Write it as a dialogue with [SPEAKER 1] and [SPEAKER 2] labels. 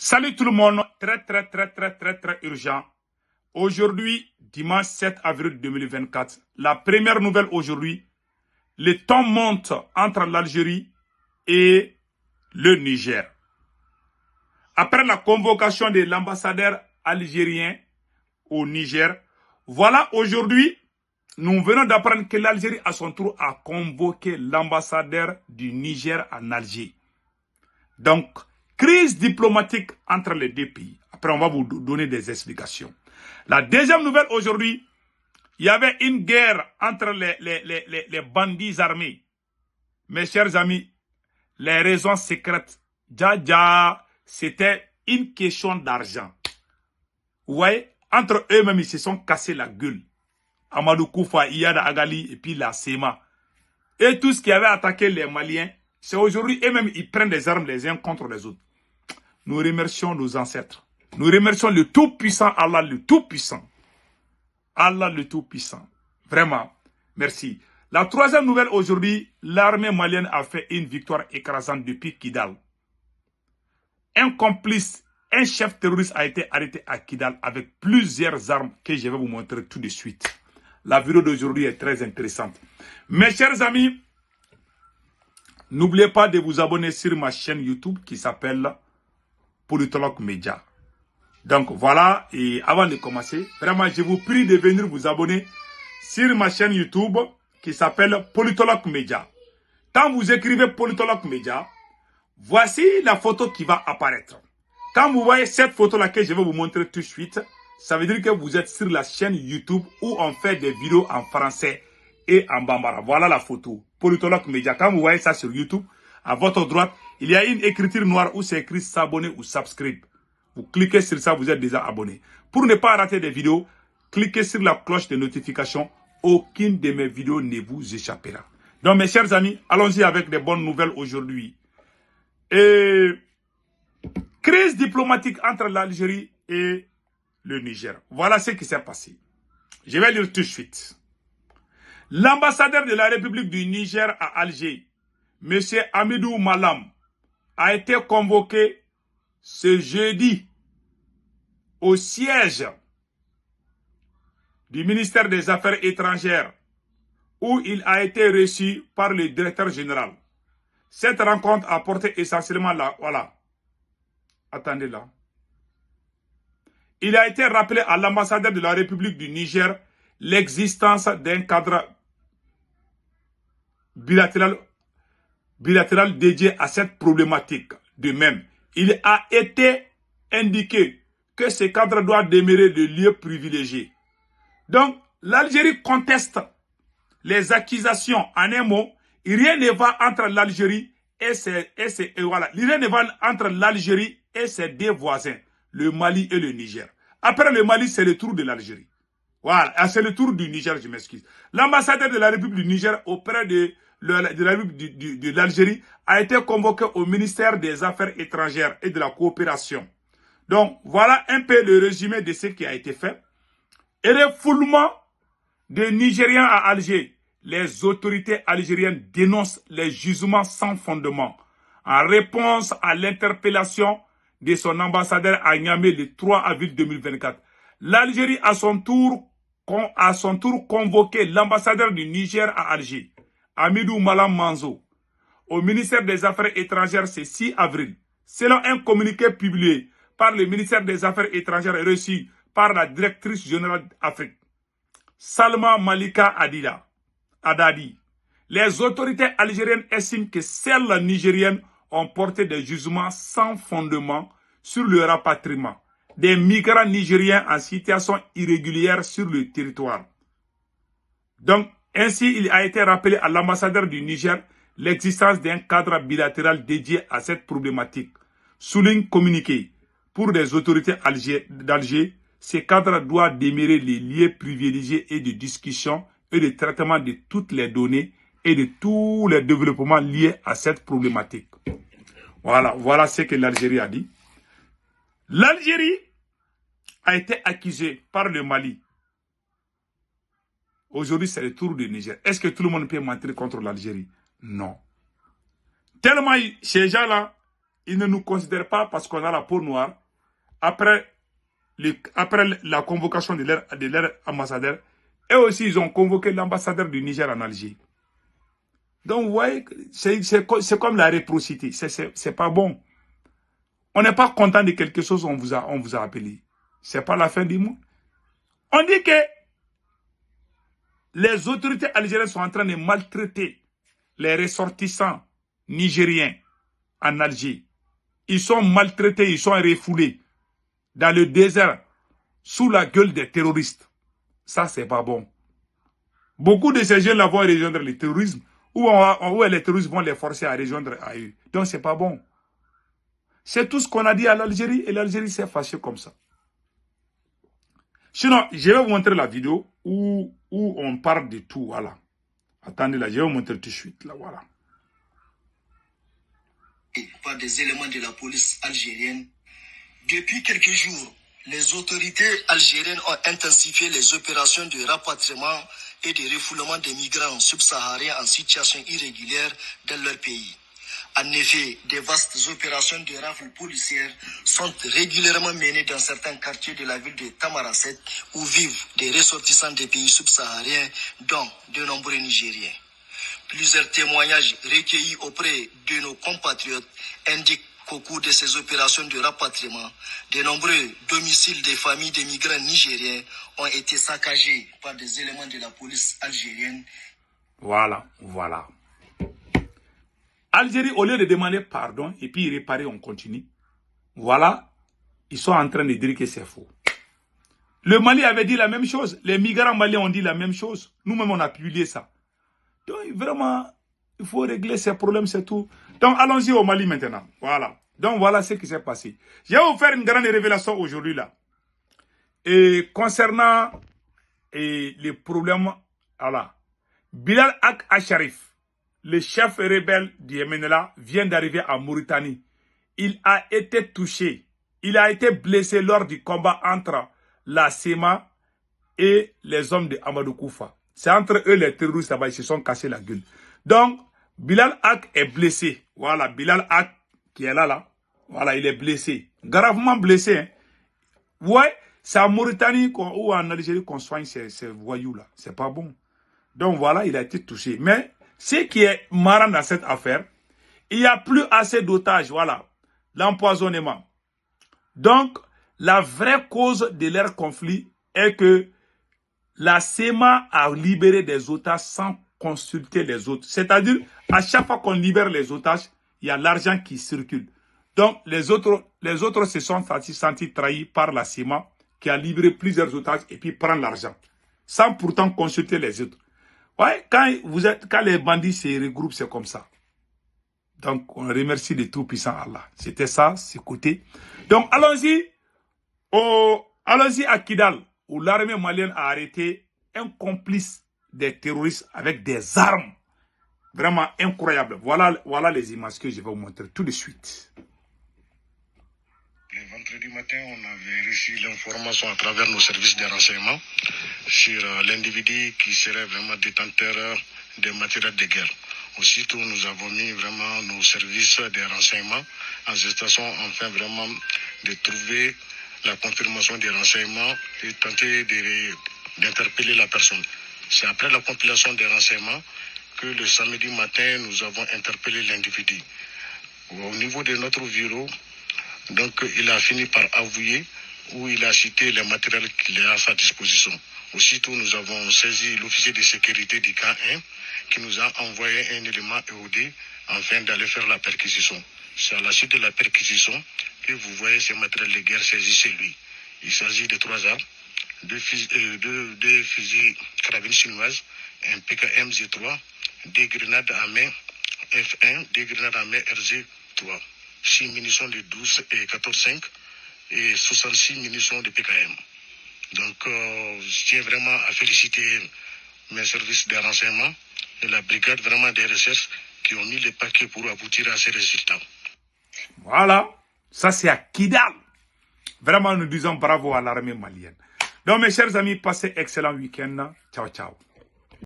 [SPEAKER 1] Salut tout le monde, très urgent. Aujourd'hui, dimanche 7 avril 2024, la première nouvelle aujourd'hui, le ton monte entre l'Algérie et le Niger. Après la convocation de l'ambassadeur algérien au Niger, voilà aujourd'hui, nous venons d'apprendre que l'Algérie à son tour a convoqué l'ambassadeur du Niger en Alger. Donc, crise diplomatique entre les deux pays. Après, on va vous donner des explications. La deuxième nouvelle aujourd'hui, il y avait une guerre entre les bandits armés. Mes chers amis, les raisons secrètes, c'était une question d'argent. Vous voyez, entre eux-mêmes, ils se sont cassés la gueule. Amadou Koufa, Iyada Agali et puis la SEMA. Et tout ce qui avait attaqué les Maliens, c'est aujourd'hui eux-mêmes, ils prennent des armes les uns contre les autres. Nous remercions nos ancêtres. Nous remercions le Tout-Puissant, Allah le Tout-Puissant. Allah le Tout-Puissant. Vraiment, merci. La troisième nouvelle aujourd'hui, l'armée malienne a fait une victoire écrasante depuis Kidal. Un complice, un chef terroriste a été arrêté à Kidal avec plusieurs armes que je vais vous montrer tout de suite. La vidéo d'aujourd'hui est très intéressante. Mes chers amis, n'oubliez pas de vous abonner sur ma chaîne YouTube qui s'appelle Politologue Média. Donc voilà, et avant de commencer, vraiment je vous prie de venir vous abonner sur ma chaîne YouTube qui s'appelle Politologue Média. Quand vous écrivez Politologue Média, voici la photo qui va apparaître. Quand vous voyez cette photo-là que je vais vous montrer tout de suite, ça veut dire que vous êtes sur la chaîne YouTube où on fait des vidéos en français et en bambara. Voilà la photo. Politologue Média. Quand vous voyez ça sur YouTube, à votre droite, il y a une écriture noire où c'est écrit s'abonner ou subscribe. Vous cliquez sur ça, vous êtes déjà abonné. Pour ne pas rater des vidéos, cliquez sur la cloche de notification. Aucune de mes vidéos ne vous échappera. Donc mes chers amis, allons-y avec des bonnes nouvelles aujourd'hui. Crise diplomatique entre l'Algérie et le Niger. Voilà ce qui s'est passé. Je vais lire tout de suite. L'ambassadeur de la République du Niger à Alger, M. Hamidou Malam, a été convoqué ce jeudi au siège du ministère des Affaires étrangères où il a été reçu par le directeur général. Cette rencontre a porté essentiellement là, voilà. Attendez là. Il a été rappelé à l'ambassadeur de la République du Niger l'existence d'un cadre bilatéral dédié à cette problématique. De même, il a été indiqué que ce cadre doit demeurer de lieu privilégié. Donc, l'Algérie conteste les accusations. En un mot, rien ne va entre l'Algérie et rien ne va entre l'Algérie et ses deux voisins, le Mali et le Niger. Après le Mali, c'est le tour de l'Algérie. Voilà, c'est le tour du Niger, je m'excuse. L'ambassadeur de la République du Niger auprès de la République de l'Algérie a été convoqué au ministère des Affaires étrangères et de la coopération. Donc, voilà un peu le résumé de ce qui a été fait. Et le foulement des Nigériens à Alger. Les autorités algériennes dénoncent les jugements sans fondement en réponse à l'interpellation de son ambassadeur à Niamey le 3 avril 2024. L'Algérie a son tour convoqué l'ambassadeur du Niger à Alger, Hamidou Malam Manzo, au ministère des Affaires étrangères ce 6 avril. Selon un communiqué publié par le ministère des Affaires étrangères et reçu par la directrice générale d'Afrique, Salma Malika Adadi, les autorités algériennes estiment que celles nigériennes ont porté des jugements sans fondement sur le rapatriement des migrants nigériens en situation irrégulière sur le territoire. Donc, ainsi, il a été rappelé à l'ambassadeur du Niger l'existence d'un cadre bilatéral dédié à cette problématique. Souligne communiqué pour les autorités d'Alger, ce cadre doit demeurer les lieux privilégiés et de discussion et de traitement de toutes les données et de tous les développements liés à cette problématique. Voilà ce que l'Algérie a dit. L'Algérie a été accusée par le Mali. Aujourd'hui, c'est le tour du Niger. Est-ce que tout le monde peut mentir contre l'Algérie? Non. Tellement ces gens-là, ils ne nous considèrent pas parce qu'on a la peau noire. Après la convocation de leur ambassadeur, eux aussi, ils ont convoqué l'ambassadeur du Niger en Algérie. Donc, vous voyez, c'est comme la réciprocité. C'est pas bon. On n'est pas content de quelque chose, on vous a appelé. C'est pas la fin du monde. On dit que les autorités algériennes sont en train de maltraiter les ressortissants nigériens en Algérie. Ils sont maltraités, ils sont refoulés dans le désert sous la gueule des terroristes. Ça, c'est pas bon. Beaucoup de ces jeunes-là vont rejoindre le terrorisme ou les terroristes vont les forcer à rejoindre à eux. Donc, c'est pas bon. C'est tout ce qu'on a dit à l'Algérie et l'Algérie s'est fâchée comme ça. Sinon, je vais vous montrer la vidéo où on parle de tout, voilà. Attendez là, je vais vous montrer tout de suite, là, voilà.
[SPEAKER 2] Par des éléments de la police algérienne. Depuis quelques jours, les autorités algériennes ont intensifié les opérations de rapatriement et de refoulement des migrants subsahariens en situation irrégulière dans leur pays. En effet, des vastes opérations de rafles policières sont régulièrement menées dans certains quartiers de la ville de Tamaracet où vivent des ressortissants des pays subsahariens, dont de nombreux Nigériens. Plusieurs témoignages recueillis auprès de nos compatriotes indiquent qu'au cours de ces opérations de rapatriement, de nombreux domiciles des familles des migrants nigériens ont été saccagés par des éléments de la police algérienne.
[SPEAKER 1] Voilà, voilà. Algérie, au lieu de demander pardon et puis réparer, on continue. Voilà, ils sont en train de dire que c'est faux. Le Mali avait dit la même chose. Les migrants maliens ont dit la même chose. Nous-mêmes, on a publié ça. Donc, vraiment, il faut régler ces problèmes, c'est tout. Donc, allons-y au Mali maintenant. Voilà. Donc, voilà ce qui s'est passé. Je vais vous faire une grande révélation aujourd'hui, là. Et concernant les problèmes, voilà. Bilal Ak Acharif, le chef rebelle du MNLA, vient d'arriver en Mauritanie. Il a été touché. Il a été blessé lors du combat entre la SEMA et les hommes de Amadou Koufa. C'est entre eux les terroristes là-bas, ils se sont cassés la gueule. Donc, Bilal Ak est blessé. Voilà, Bilal Ak qui est là. Voilà, il est blessé. Gravement blessé. Hein. Ouais, c'est en Mauritanie ou en Algérie qu'on soigne ces voyous-là. C'est pas bon. Donc voilà, il a été touché. Mais ce qui est marrant dans cette affaire, il n'y a plus assez d'otages. Voilà, l'empoisonnement. Donc, la vraie cause de leur conflit est que la SEMA a libéré des otages sans consulter les autres. C'est-à-dire, à chaque fois qu'on libère les otages, il y a l'argent qui circule. Donc, les autres se sont sentis trahis par la SEMA qui a libéré plusieurs otages et puis prend l'argent. Sans pourtant consulter les autres. Ouais, quand les bandits se regroupent, c'est comme ça. Donc, on remercie le Tout-Puissant Allah. C'était ça, c'est côté. Donc, allons-y à Kidal, où l'armée malienne a arrêté un complice des terroristes avec des armes. Vraiment incroyable. Voilà les images que je vais vous montrer tout de suite.
[SPEAKER 3] Le vendredi matin, on avait reçu l'information à travers nos services de renseignement sur l'individu qui serait vraiment détenteur des matériels de guerre. Aussitôt, nous avons mis vraiment nos services de renseignement en gestation afin vraiment de trouver la confirmation des renseignements et tenter d'interpeller la personne. C'est après la compilation des renseignements que le samedi matin, nous avons interpellé l'individu. Au niveau de notre bureau, donc il a fini par avouer où il a cité les matériels qu'il a à sa disposition. Aussitôt, nous avons saisi l'officier de sécurité du camp 1 qui nous a envoyé un élément EOD afin d'aller faire la perquisition. C'est à la suite de la perquisition que vous voyez ces matériels de guerre saisis chez lui. Il s'agit de 3 armes, 2 fusils carabines chinoises, un PKM Z3, 2 grenades à main F1, 2 grenades à main RG3, 6 munitions de 12 et 14,5 et 66 munitions de PKM. Donc, je tiens vraiment à féliciter mes services de renseignement et la brigade vraiment des recherches qui ont mis le paquet pour aboutir à ces résultats.
[SPEAKER 1] Voilà, ça c'est à Kidal. Vraiment, nous disons bravo à l'armée malienne. Donc, mes chers amis, passez excellent week-end. Ciao, ciao.